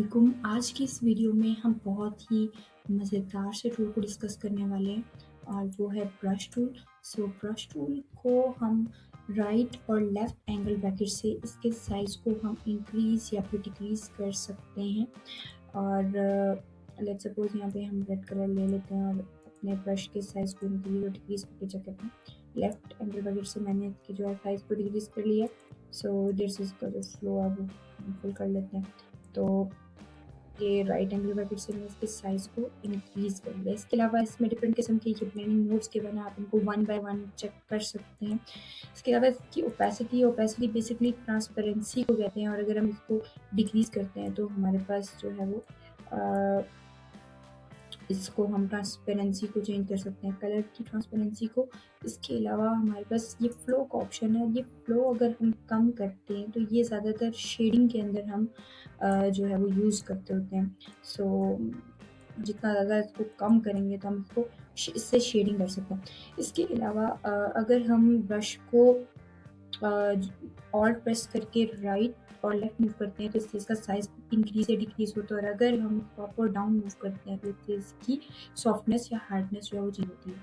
वालेकुम। आज की इस वीडियो में हम बहुत ही मज़ेदार से टूल को डिस्कस करने वाले हैं और वो है ब्रश टूल। ब्रश टूल को हम राइट और लेफ़्ट एंगल ब्रैकेट से इसके साइज़ को हम इंक्रीज़ या फिर डिक्रीज़ कर सकते हैं। और लेट्स सपोज़ यहाँ पे हम रेड कलर ले लेते हैं और अपने ब्रश के साइज़ को इंक्रीज़ और डिक्रीज़ करके चेक करते हैं। लेफ़्ट एंगल ब्रैकेट से मैंने इसके जो है साइज़ को डिक्रीज़ कर लिया। दिस इसका जो फ्लो है वो फुल कर लेते हैं। तो ये राइट एंगल ब्रैकेट से मैंने इसके साइज़ को इंक्रीज़ कर लिया। इसके अलावा इसमें डिफरेंट किस्म के ये ब्लेंडिंग मोड्स गिवन हैं, आप इनको वन बाय वन चेक कर सकते हैं। इसके अलावा इसकी ओपेसिटी बेसिकली ट्रांसपेरेंसी को कहते हैं और अगर हम इसको डिक्रीज़ करते हैं तो हमारे पास जो है वो अ, इसको हम ट्रांसपेरेंसी को चेंज कर सकते हैं, कलर की ट्रांसपेरेंसी को। इसके अलावा हमारे पास ये फ्लो का ऑप्शन है, ये फ्लो अगर हम कम करते हैं तो ये ज़्यादातर शेडिंग के अंदर हम जो है वो यूज़ करते होते हैं। सो जितना ज़्यादा इसको कम करेंगे तो हम इसको इससे शेडिंग कर सकते हैं। इसके अलावा अगर हम ब्रश को ऑल्ट प्रेस करके राइट और लेफ्ट मूव करते हैं तो इससे इसका साइज़ इंक्रीज़ या डिक्रीज़ होता है और अगर हम अप और डाउन मूव करते हैं तो इससे इसकी सॉफ्टनेस या हार्डनेस जो है वो चेंज होती है।